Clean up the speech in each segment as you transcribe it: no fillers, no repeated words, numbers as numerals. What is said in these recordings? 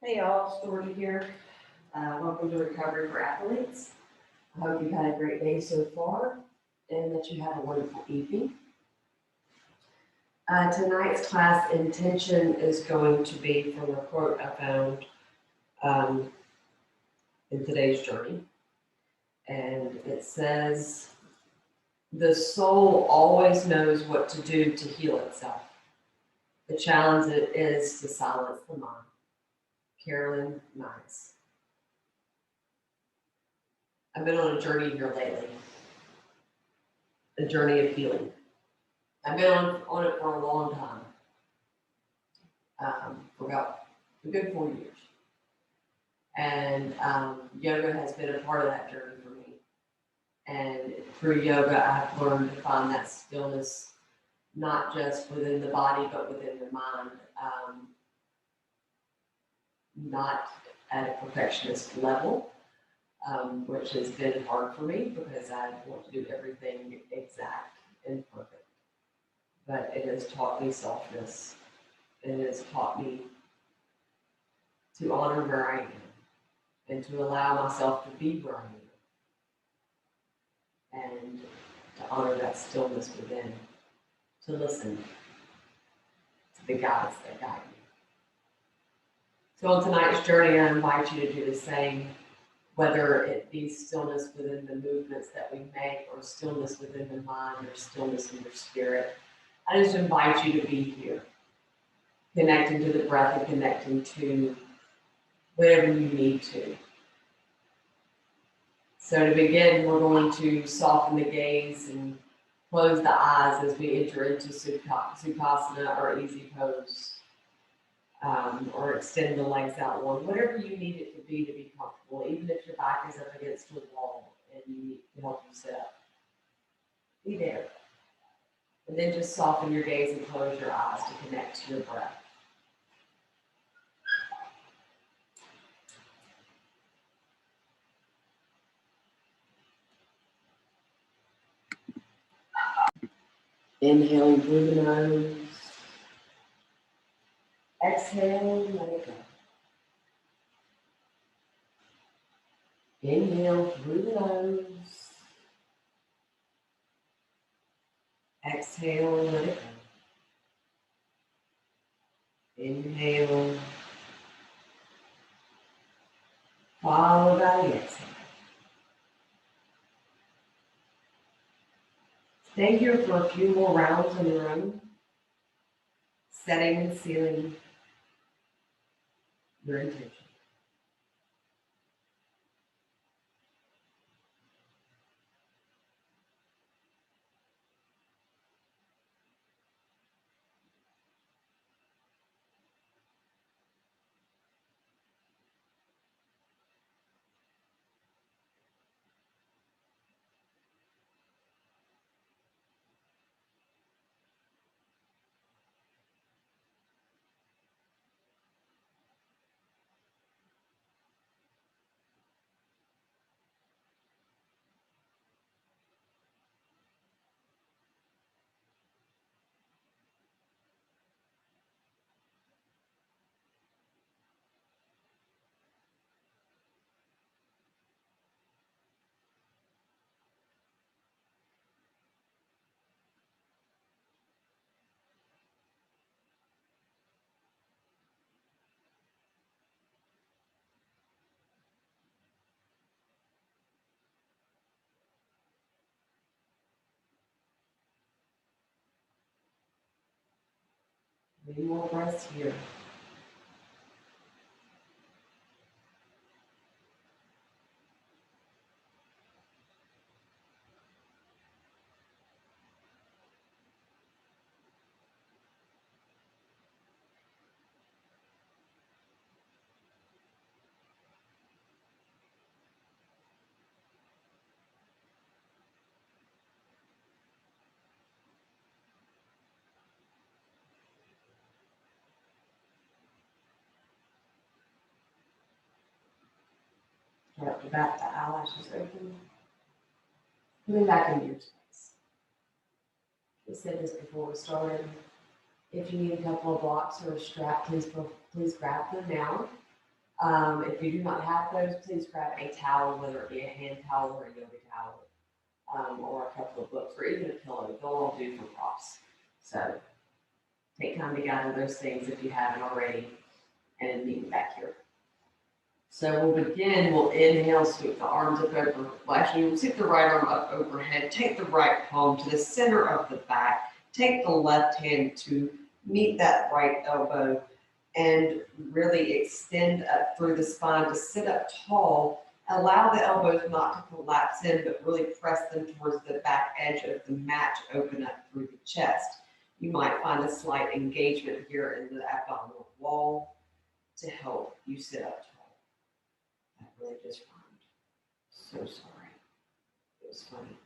Hey all, Storty here. Welcome to Recovery for Athletes. I hope you've had a great day so far and that you have a wonderful evening. Tonight's class intention is going to be from a quote I found in today's journey. And it says, "The soul always knows what to do to heal itself. The challenge is to silence the mind." Carolyn Nice. I've been on a journey here lately, a journey of healing. I've been on it for a long time, for about a good 4 years. And yoga has been a part of that journey for me. And through yoga, I've learned to find that stillness, not just within the body, but within the mind. Not at a perfectionist level, which has been hard for me because I want to do everything exact and perfect. But it has taught me softness. It has taught me to honor where I am and to allow myself to be where I am and to honor that stillness within, to listen to the guides that guide me. So on tonight's journey, I invite you to do the same, whether it be stillness within the movements that we make or stillness within the mind or stillness in your spirit. I just invite you to be here, connecting to the breath and connecting to whatever you need to. So to begin, we're going to soften the gaze and close the eyes as we enter into Sukhasana or easy pose, or extend the legs out long, whatever you need it to be comfortable, even if your back is up against a wall and you need to help you sit up. Be there. And then just soften your gaze and close your eyes to connect to your breath. Inhaling through the nose. Exhale, let it go. Inhale through the nose. Exhale, let it go. Inhale. Followed by the exhale. Stay here for a few more rounds in the room, setting and sealing your intention. Three more breaths here. Start to back the eyelashes open. Coming back into your space. We said this before we started. If you need a couple of blocks or a strap, please grab them now. If you do not have those, please grab a towel, whether it be a hand towel or a yoga towel, or a couple of books, or even a pillow. They'll all do for props. So take time to gather those things if you haven't already, and meet me back here. So we'll begin, we'll inhale, sweep the arms up over, well actually we'll sweep the right arm up overhead, take the right palm to the center of the back, take the left hand to meet that right elbow, and really extend up through the spine to sit up tall. Allow the elbows not to collapse in, but really press them towards the back edge of the mat to open up through the chest. You might find a slight engagement here in the abdominal wall to help you sit up tall. That really just rhymed. So sorry. It was funny.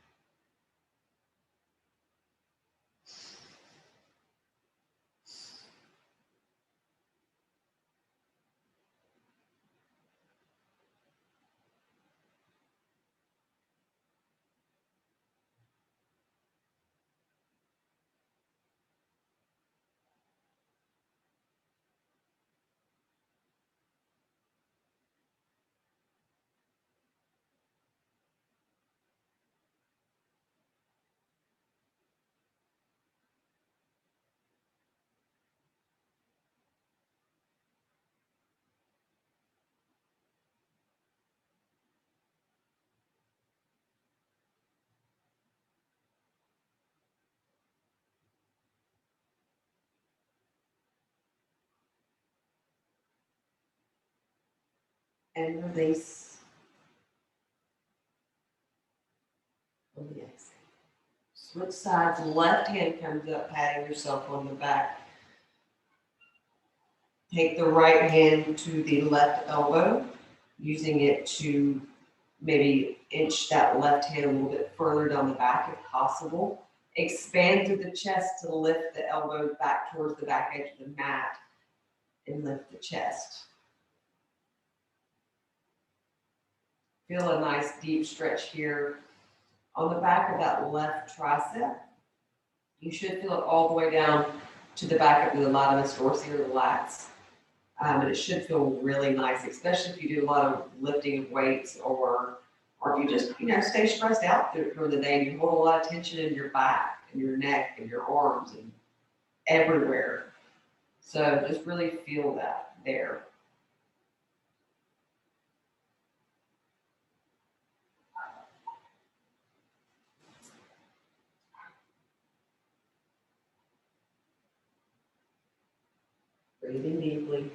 And release on the exhale. Switch sides, left hand comes up, patting yourself on the back. Take the right hand to the left elbow, using it to maybe inch that left hand a little bit further down the back if possible. Expand through the chest to lift the elbows back towards the back edge of the mat and lift the chest. Feel a nice deep stretch here on the back of that left tricep. You should feel it all the way down to the back of the latissimus dorsi or the lats. And it should feel really nice, especially if you do a lot of lifting of weights or if you just, stay stressed out during the day and you hold a lot of tension in your back and your neck and your arms and everywhere. So just really feel that there. Breathing deeply.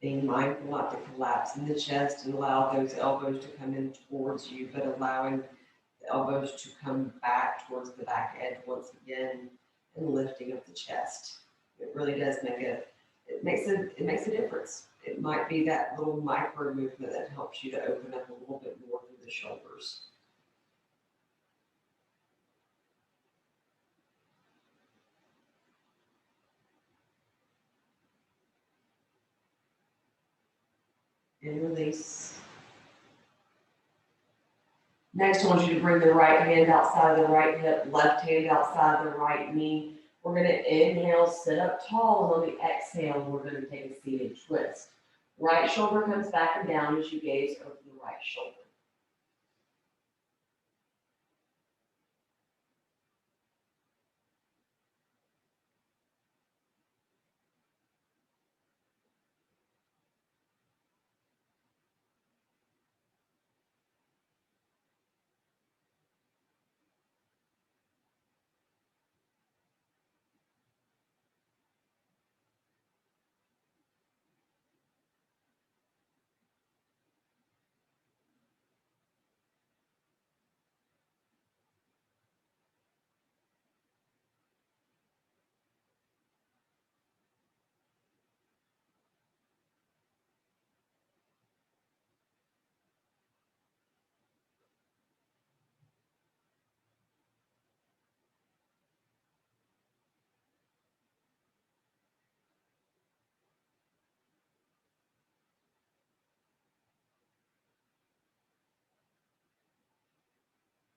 Being mindful not to collapse in the chest and allow those elbows to come in towards you, but allowing the elbows to come back towards the back edge once again and lifting of the chest. It really does it makes a difference. It might be that little micro movement that helps you to open up a little bit more through the shoulders. And release. Next, I want you to bring the right hand outside of the right hip, left hand outside the right knee. We're going to inhale, sit up tall, and on the exhale, we're going to take a seated twist. Right shoulder comes back and down as you gaze over the right shoulder.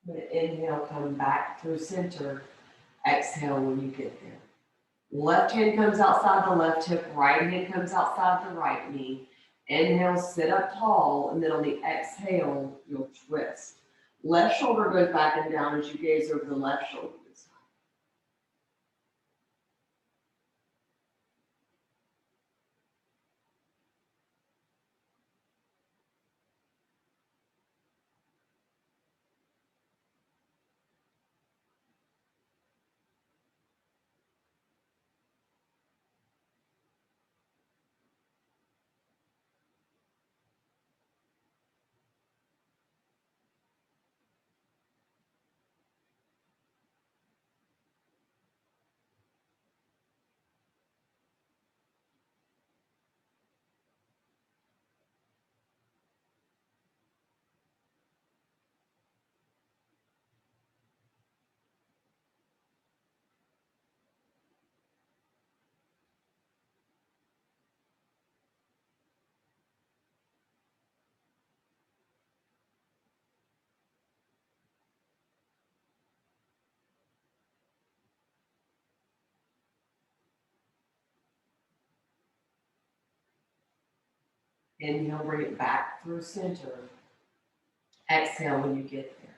I'm gonna inhale, come back through center. Exhale when you get there. Left hand comes outside the left hip, right hand comes outside the right knee. Inhale, sit up tall, and then on the exhale, you'll twist. Left shoulder goes back and down as you gaze over the left shoulder. Inhale, bring it back through center. Exhale when you get there.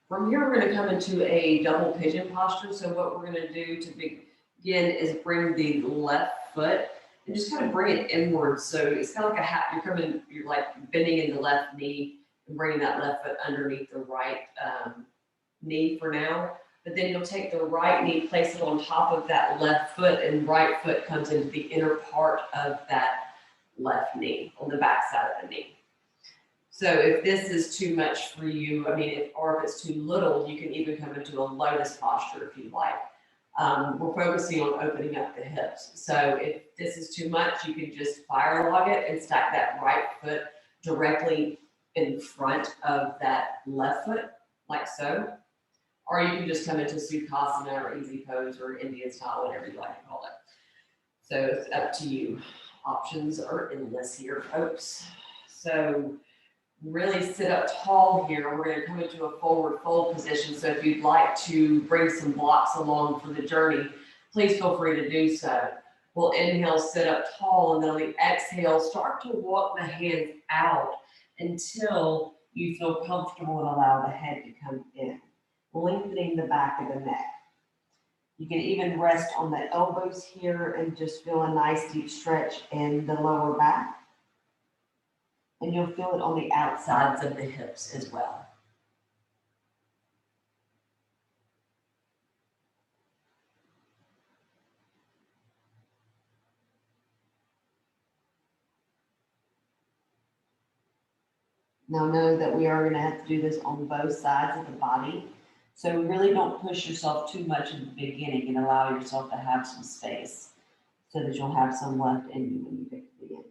From here, we're going to come into a double pigeon posture. So what we're going to do to begin is bring the left foot and just kind of bring it inwards. So it's kind of like a hat. You're like bending in the left knee and bringing that left foot underneath the right knee for now. But then you'll take the right knee, place it on top of that left foot, and right foot comes into the inner part of that left knee on the back side of the knee. So if this is too much for you, or if it's too little, you can even come into a lotus posture if you like. We're focusing on opening up the hips. So if this is too much, you can just fire log it and stack that right foot directly in front of that left foot, like so. Or you can just come into Sukhasana or easy pose or Indian style, whatever you like to call it. So it's up to you. Options are endless here, folks. So really sit up tall here. We're going to come into a forward fold position. So if you'd like to bring some blocks along for the journey, please feel free to do so. We'll inhale, sit up tall, and then on the exhale, start to walk the hands out until you feel comfortable and allow the head to come in, lengthening the back of the neck. You can even rest on the elbows here and just feel a nice deep stretch in the lower back. And you'll feel it on the outsides of the hips as well. Now know that we are going to have to do this on both sides of the body. So really don't push yourself too much in the beginning and allow yourself to have some space so that you'll have some left in you when you get to the end.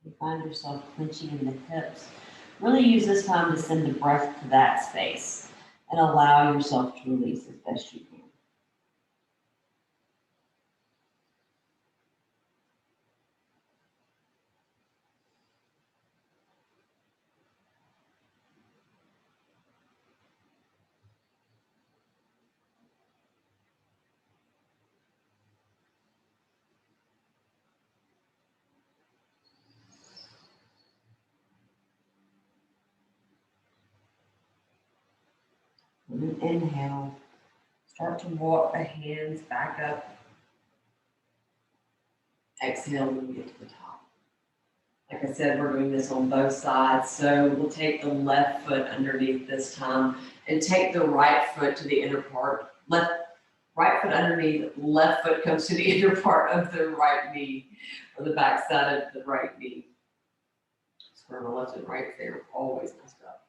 You find yourself clenching in the hips. Really use this time to send the breath to that space and allow yourself to release as best you can. And then inhale, start to walk the hands back up. Exhale when you get to the top. Like I said, we're doing this on both sides. So we'll take the left foot underneath this time and take the right foot to the inner part. Right foot underneath, left foot comes to the inner part of the right knee or the back side of the right knee. Square my left and right there, always messed up.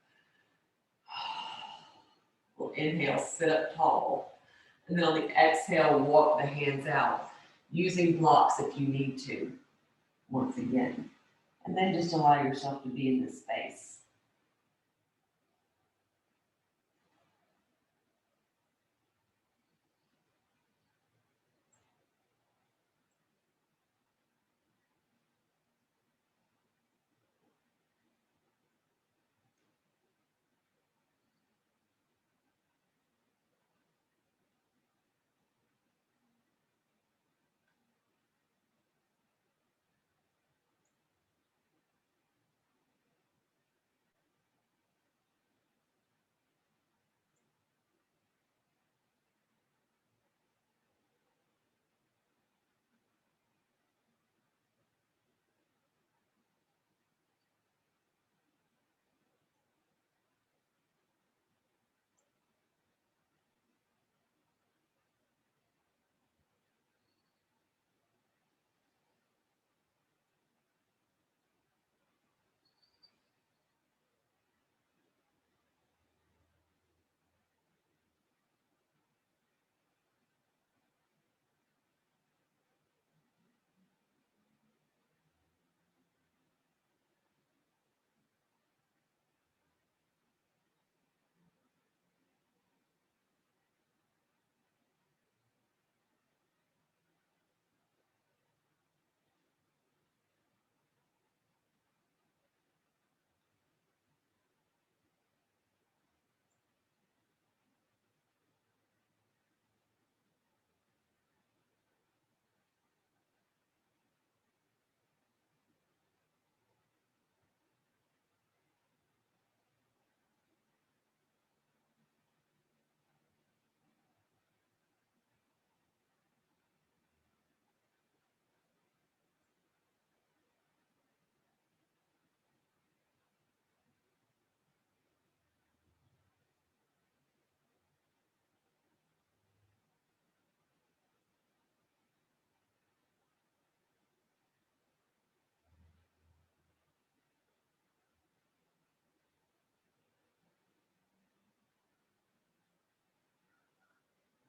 We'll inhale, sit up tall. And then on the exhale, walk the hands out, using blocks if you need to, once again. And then just allow yourself to be in this space.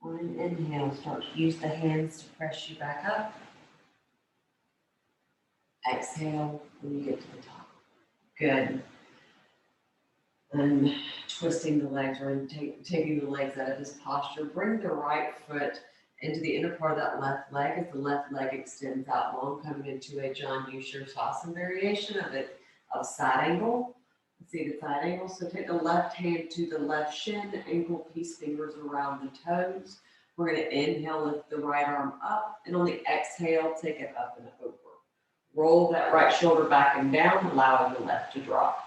On an inhale, start to use the hands to press you back up. Exhale when you get to the top. Good. And twisting the legs or taking the legs out of this posture. Bring the right foot into the inner part of that left leg as the left leg extends out long, coming into a Janu Sirsasana variation of side angle. See the side angle. So take the left hand to the left shin, ankle piece, fingers around the toes. We're going to inhale, lift the right arm up, and on the exhale, take it up and over. Roll that right shoulder back and down, allowing the left to drop.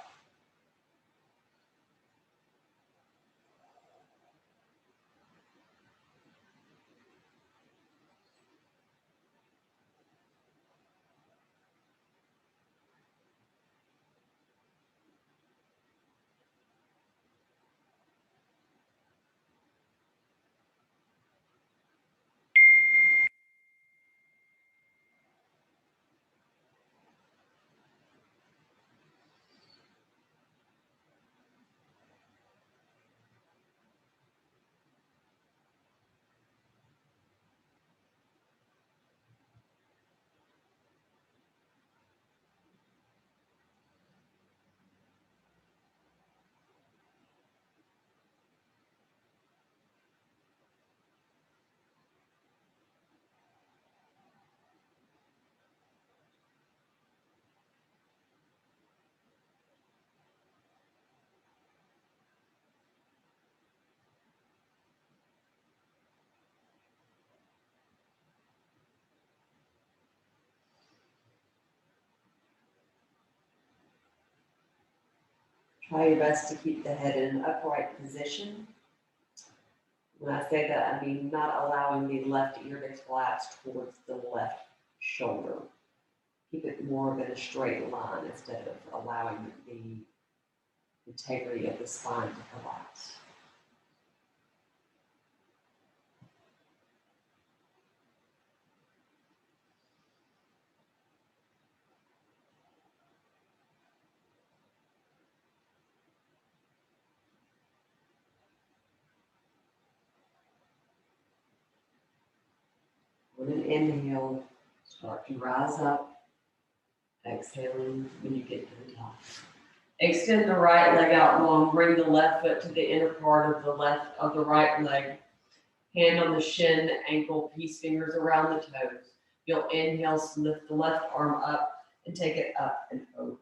Try your best to keep the head in an upright position. When I say that, I mean not allowing the left ear to collapse towards the left shoulder. Keep it more of in a straight line instead of allowing the integrity of the spine to collapse. On an inhale, start to rise up, exhaling when you get to the top. Extend the right leg out long, bring the left foot to the inner part of the right leg. Hand on the shin, ankle, peace fingers around the toes. You'll inhale, lift the left arm up and take it up and over.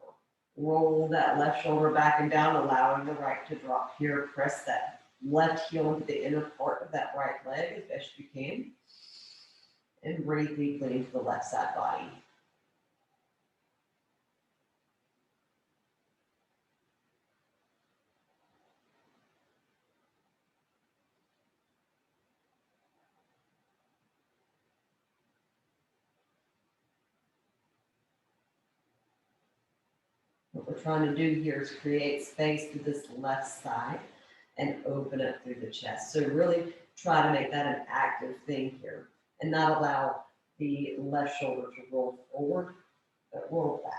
Roll that left shoulder back and down, allowing the right to drop here. Press that left heel into the inner part of that right leg as best you can. And breathe deeply into the left side body. What we're trying to do here is create space through this left side and open up through the chest. So really try to make that an active thing here and not allow the left shoulder to roll forward, but roll back.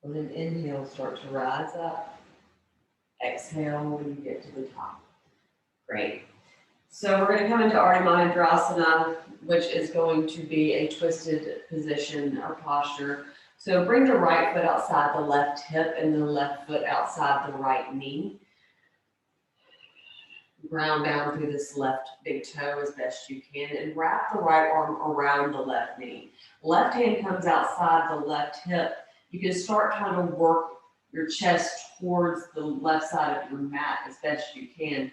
On an inhale, start to rise up. Exhale when you get to the top. Great. So we're going to come into Ardha Mahendrasana, which is going to be a twisted position or posture. So bring the right foot outside the left hip and the left foot outside the right knee. Ground down through this left big toe as best you can and wrap the right arm around the left knee. Left hand comes outside the left hip. You can start trying to work your chest towards the left side of your mat as best you can.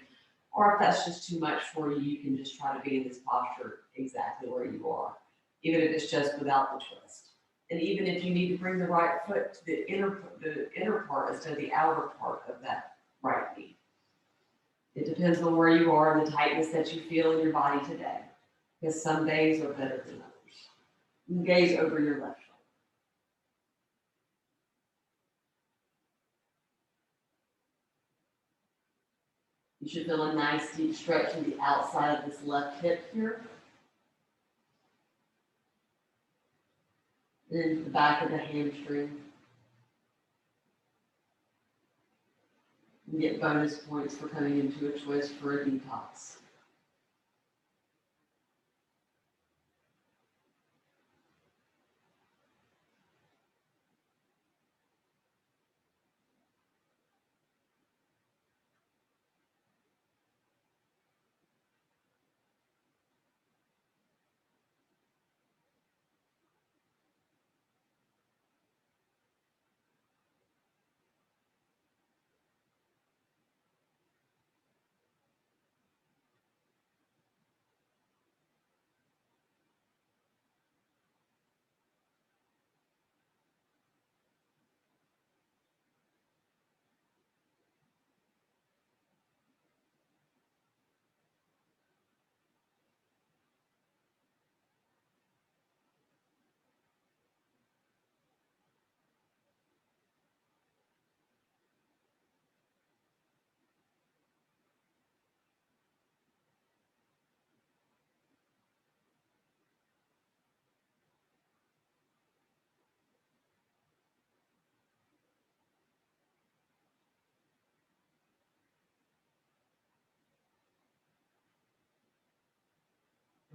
Or if that's just too much for you, you can just try to be in this posture exactly where you are, even if it's just without the twist. And even if you need to bring the right foot to the inner part instead of the outer part of that right knee. It depends on where you are and the tightness that you feel in your body today. Because some days are better than others. Gaze over your left shoulder. You should feel a nice deep stretch in the outside of this left hip here. And into the back of the hamstring. You get bonus points for coming into a twist for a detox.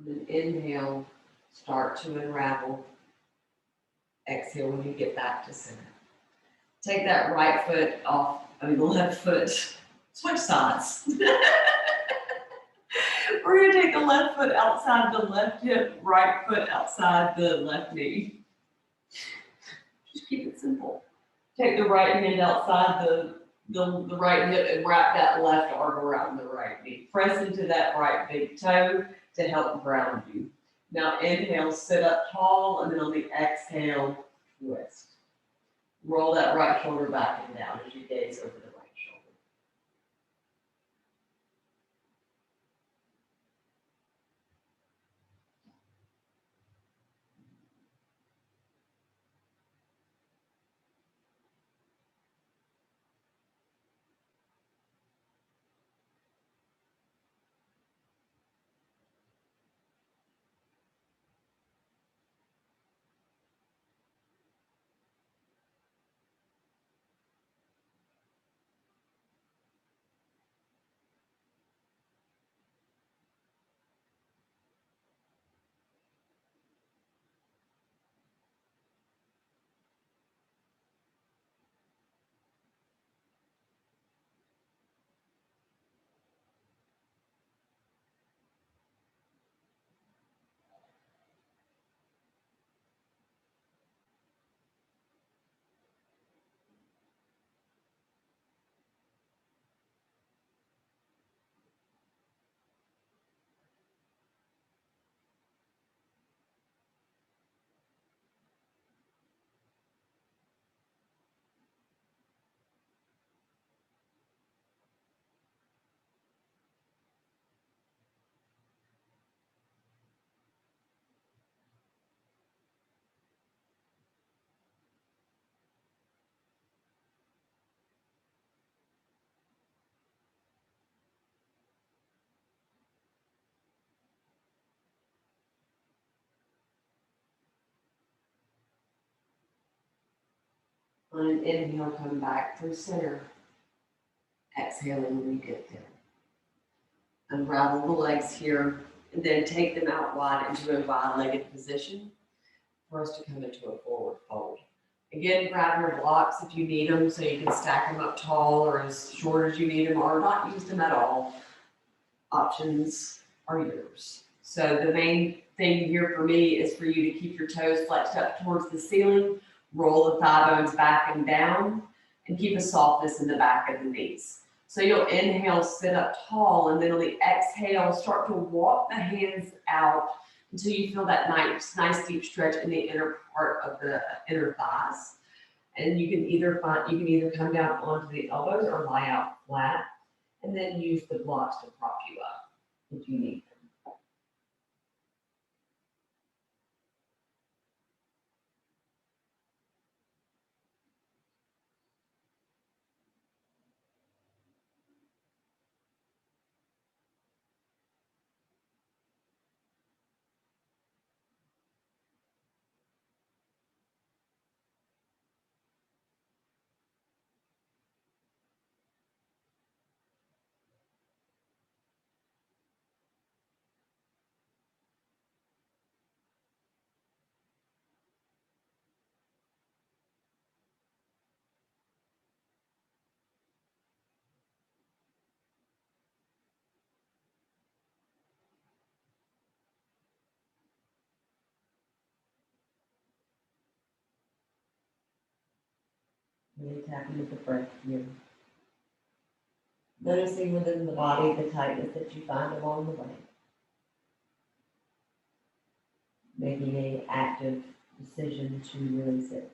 And then inhale, start to unravel. Exhale when you get back to center. Take that right foot off, the left foot, switch sides. We're gonna take the left foot outside the left hip, right foot outside the left knee. Just keep it simple. Take the right hand outside the right hip and wrap that left arm around the right knee. Press into that right big toe to help ground you. Now inhale, sit up tall, and then on the exhale, twist. Roll that right shoulder back and down as you gaze over the right shoulder. On an inhale, come back through center. Exhaling when you get there. Unravel the legs here, and then take them out wide into a wide-legged position for us to come into a forward fold. Again, grab your blocks if you need them, so you can stack them up tall or as short as you need them, or not use them at all. Options are yours. So the main thing here for me is for you to keep your toes flexed up towards the ceiling, roll the thigh bones back and down, and keep a softness in the back of the knees. So you'll inhale, sit up tall, and then on the exhale, start to walk the hands out until you feel that nice deep stretch in the inner part of the inner thighs. And you can either come down onto the elbows or lie out flat, and then use the blocks to prop you up if you need them. Really tapping with the breath here. Noticing within the body the tightness that you find along the way. Making an active decision to release it.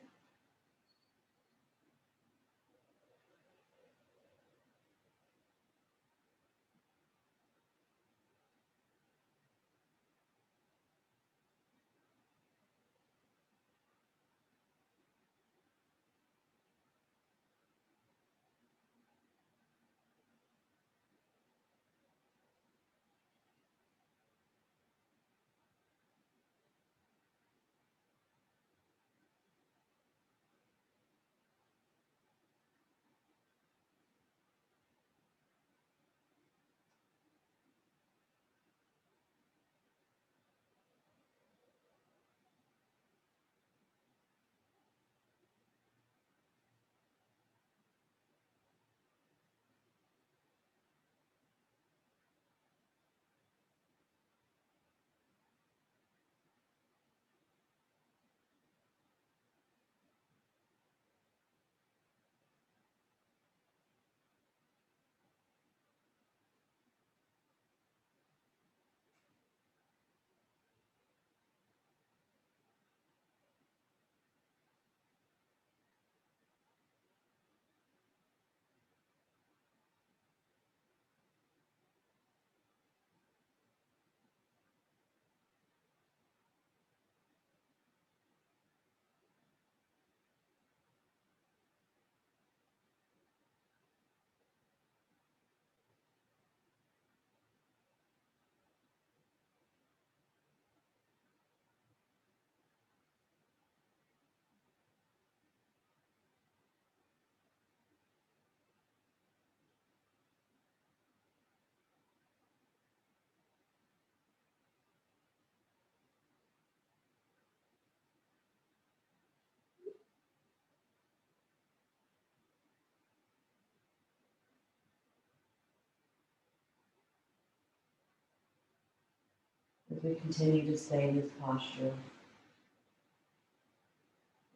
As we continue to stay in this posture,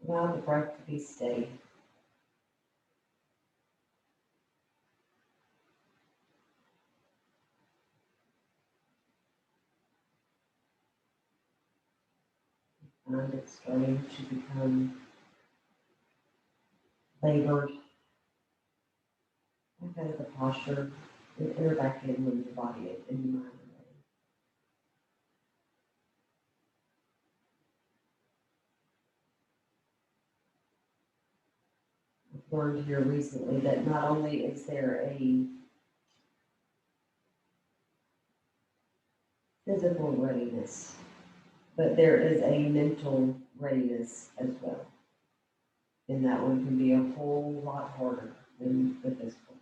allow the breath to be steady. Find it starting to become labored. Back out of the posture and enter back in when your body and your mind are ready. I've learned here recently that not only is there a physical readiness, but there is a mental readiness as well. And that one can be a whole lot harder than the physical.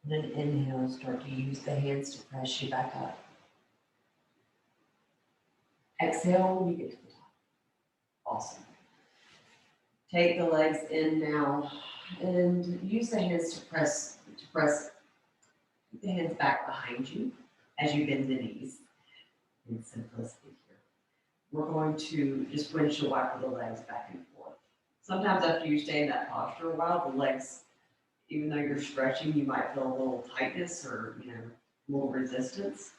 And then inhale, start to use the hands to press you back up. Exhale when you get to the top. Awesome. Take the legs in now and use the hands to press the hands back behind you as you bend the knees in simplicity here. We're going to just windshield wiper the legs back and forth. Sometimes after you stay in that posture a while, the legs, even though you're stretching, you might feel a little tightness or, a little resistance.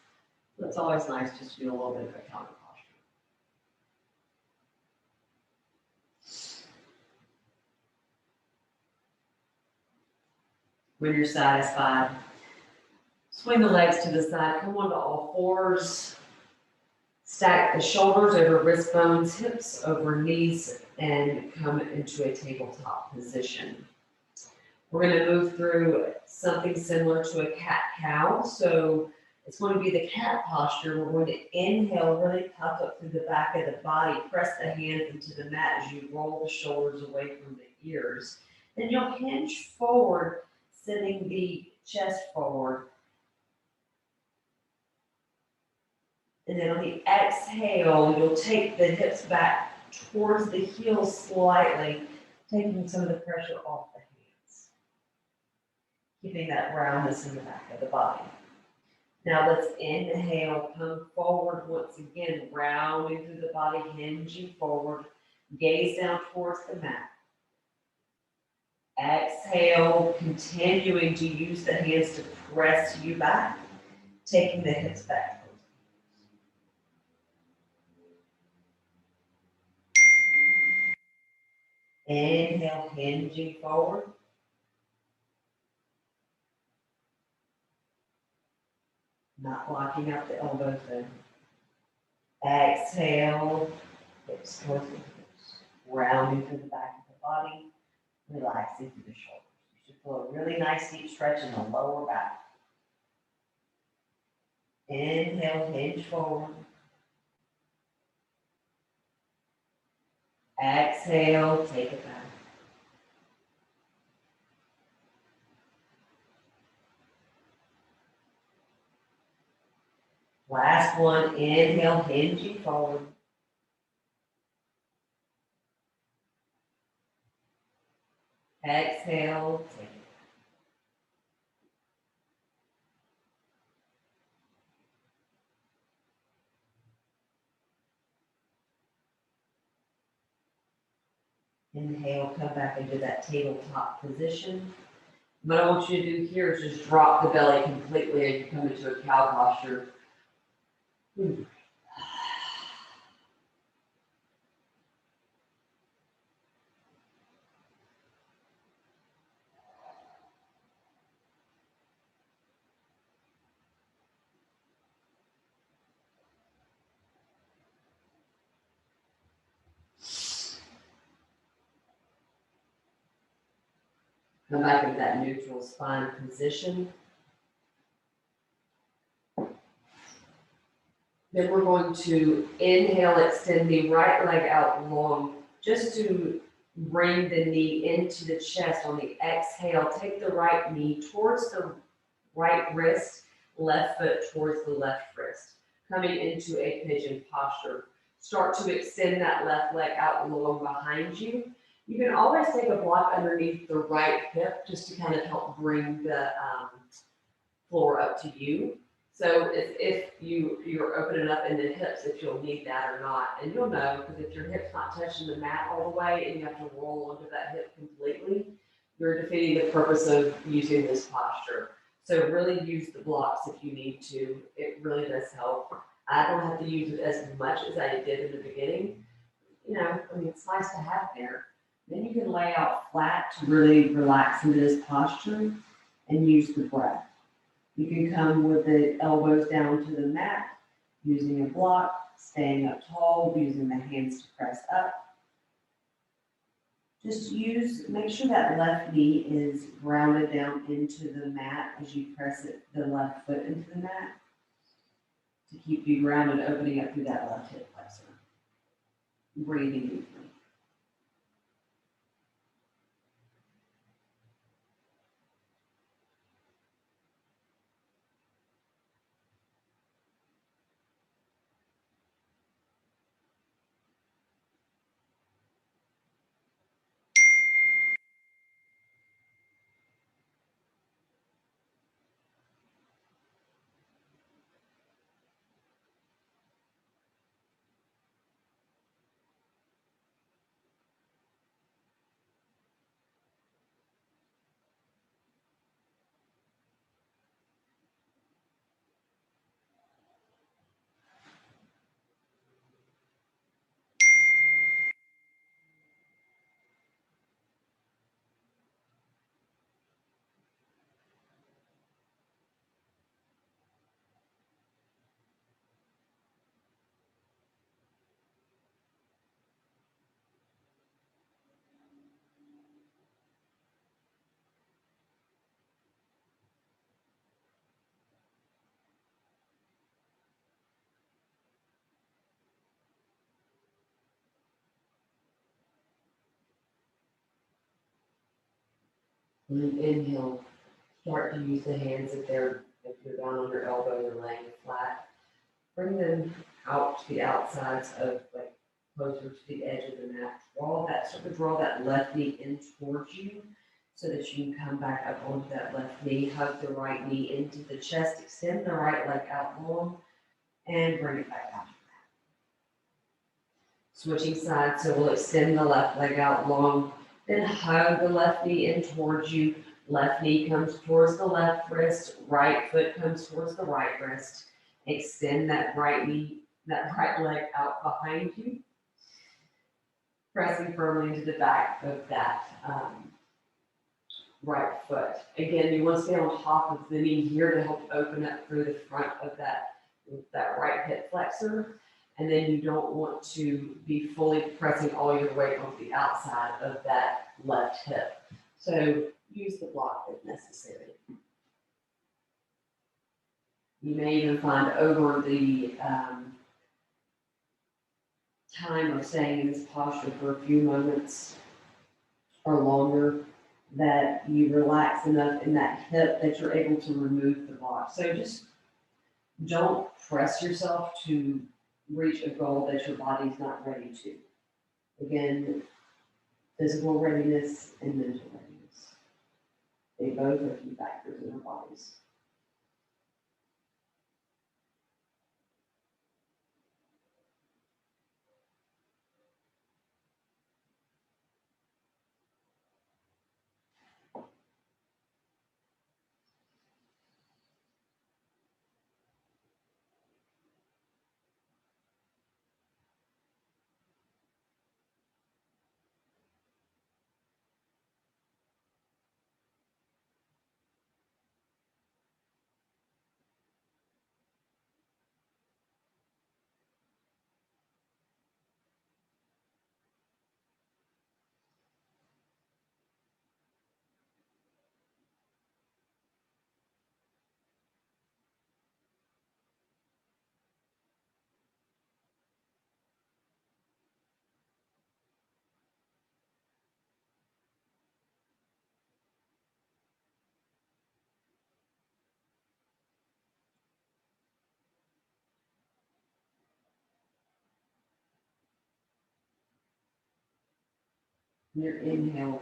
So it's always nice just to do a little bit of a counter posture. When you're satisfied, swing the legs to the side, come onto all fours, stack the shoulders over wrist bones, hips over knees, and come into a tabletop position. We're going to move through something similar to a cat-cow. So it's going to be the cat posture. We're going to inhale, really tuck up through the back of the body, press the hands into the mat as you roll the shoulders away from the ears. Then you'll hinge forward, sending the chest forward. And then on the exhale, you'll take the hips back towards the heels slightly, taking some of the pressure off the hands, keeping that roundness in the back of the body. Now let's inhale, come forward once again, rounding through the body, hinging forward, gaze down towards the mat. Exhale, continuing to use the hands to press you back, taking the hips back. Inhale, hinging forward. Not blocking out the elbows then. Exhale, hips towards the hips. Rounding through the back of the body, relaxing through the shoulders. You should feel a really nice deep stretch in the lower back. Inhale, hinge forward. Exhale, take it back. Last one, inhale, hinging forward. Exhale, take it back. Inhale, come back into that tabletop position. What I want you to do here is just drop the belly completely as you come into a cow posture. Come back into that neutral spine position. Then we're going to inhale, extend the right leg out long, just to bring the knee into the chest. On the exhale, take the right knee towards the right wrist, left foot towards the left wrist, coming into a pigeon posture. Start to extend that left leg out long behind you. You can always take a block underneath the right hip just to kind of help bring the floor up to you. So if you're open enough in the hips, if you'll need that or not. And you'll know, because if your hip's not touching the mat all the way and you have to roll onto that hip completely, you're defeating the purpose of using this posture. So really use the blocks if you need to. It really does help. I don't have to use it as much as I did in the beginning. You know, I mean, it's nice to have there. Then you can lay out flat to really relax into this posture and use the breath. You can come with the elbows down to the mat, using a block, staying up tall, using the hands to press up. Just make sure that left knee is grounded down into the mat as you press the left foot into the mat to keep you grounded, opening up through that left hip flexor. Breathing deeply. And then inhale, start to use the hands if you're down on your elbow, you're laying flat. Bring them out to the outsides of, like, closer to the edge of the mat. Start to draw that left knee in towards you so that you can come back up onto that left knee. Hug the right knee into the chest, extend the right leg out long, and bring it back out. Switching sides, so we'll extend the left leg out long, then hug the left knee in towards you. Left knee comes towards the left wrist, right foot comes towards the right wrist. Extend that right knee, that right leg out behind you, pressing firmly into the back of that right foot. Again, you want to stay on top of the knee here to help open up through the front of that right hip flexor. And then you don't want to be fully pressing all your weight onto the outside of that left hip. So use the block if necessary. You may even find over the time of staying in this posture for a few moments or longer that you relax enough in that hip that you're able to remove the block. So just don't press yourself to reach a goal that your body's not ready to. Again, physical readiness and mental readiness. They both are key factors in our bodies. Your inhale,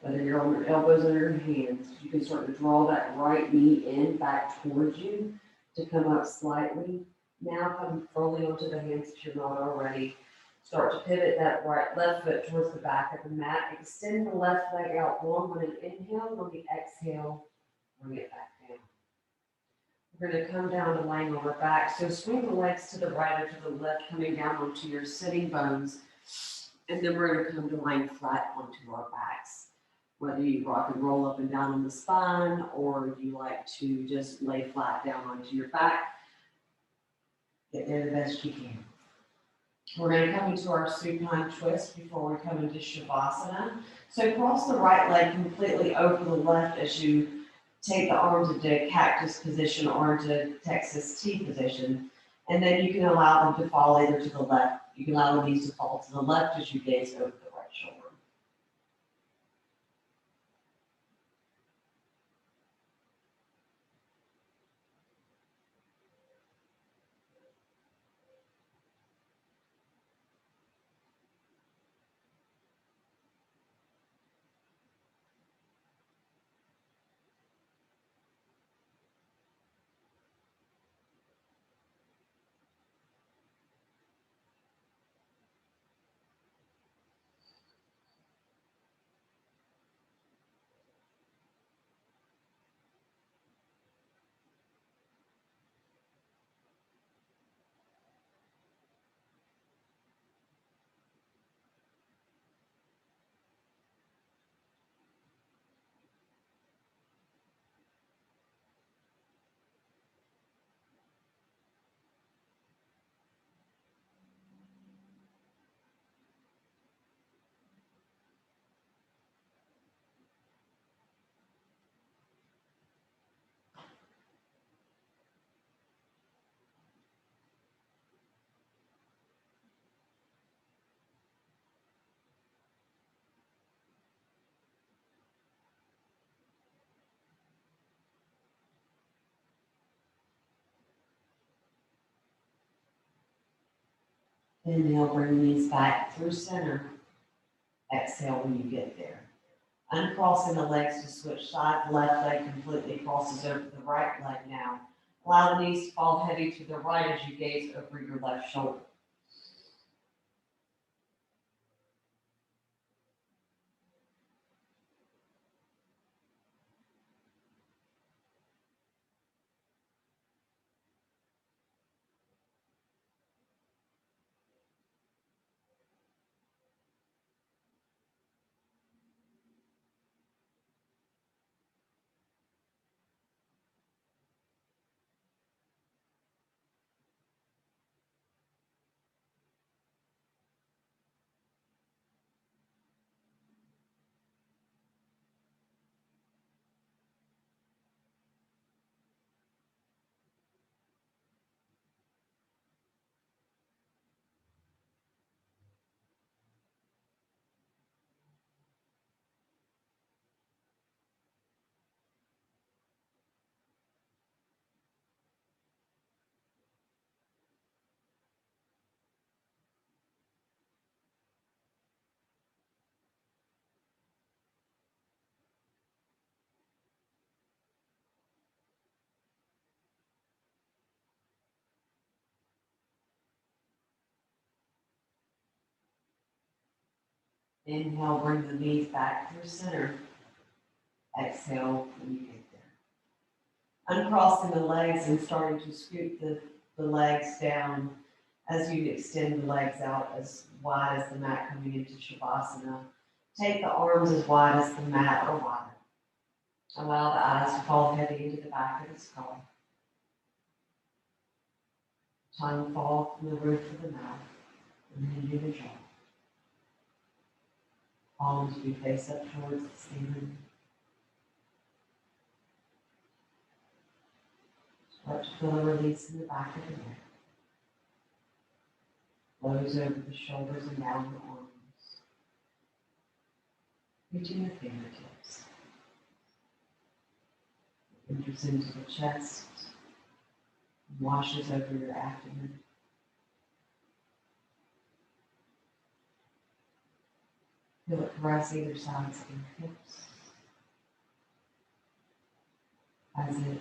whether you're on your elbows or your hands, you can start to draw that right knee in back towards you to come up slightly. Now come fully onto the hands if you're not already. Start to pivot that left foot towards the back of the mat. Extend the left leg out long on an inhale, and on the exhale, bring it back down. We're going to come down to laying on our back. So swing the legs to the right or to the left, coming down onto your sitting bones. And then we're going to come to lying flat onto our backs. Whether you rock and roll up and down on the spine, or you like to just lay flat down onto your back, get there the best you can. We're going to come into our supine twist before we come into Shavasana. So cross the right leg completely over the left as you take the arms into cactus position or into Texas T position. And then you can allow them to fall either to the left. You can allow the knees to fall to the left as you gaze over the right shoulder. Inhale, bring the knees back through center. Exhale when you get there. Uncrossing the legs to switch side. Left leg completely crosses over the right leg now. Allow the knees to fall heavy to the right as you gaze over your left shoulder. Inhale, bring the knees back through center. Exhale when you get there. Uncrossing the legs and starting to scoot the legs down as you extend the legs out as wide as the mat coming into Shavasana. Take the arms as wide as the mat or wider. Allow the eyes to fall heavy into the back of the skull. Tongue fall from the roof of the mouth and into the jaw. Palms be face up towards the ceiling. Start to feel a release in the back of the neck. Flows over the shoulders and down the arms. Reaching the fingertips. Enters into the chest. Washes over your abdomen. Feel it caress either sides of your hips as it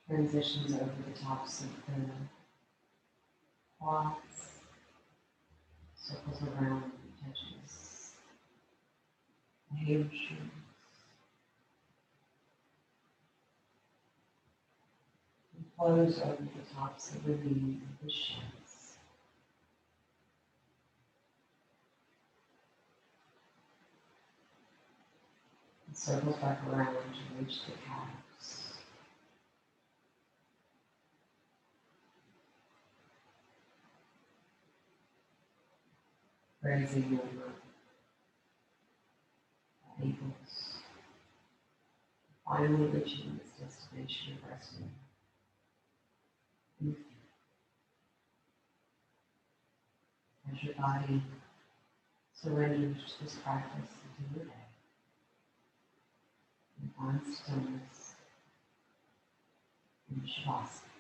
transitions over the tops of the quads, circles around, touches the hamstrings, and flows over the tops of the knees and the shins. And circles back around to reach the calves. Grazing over the ankles. Finally reaching this destination of resting in the feet. As your body surrenders to this practice into your day, and find stillness in Shavasana.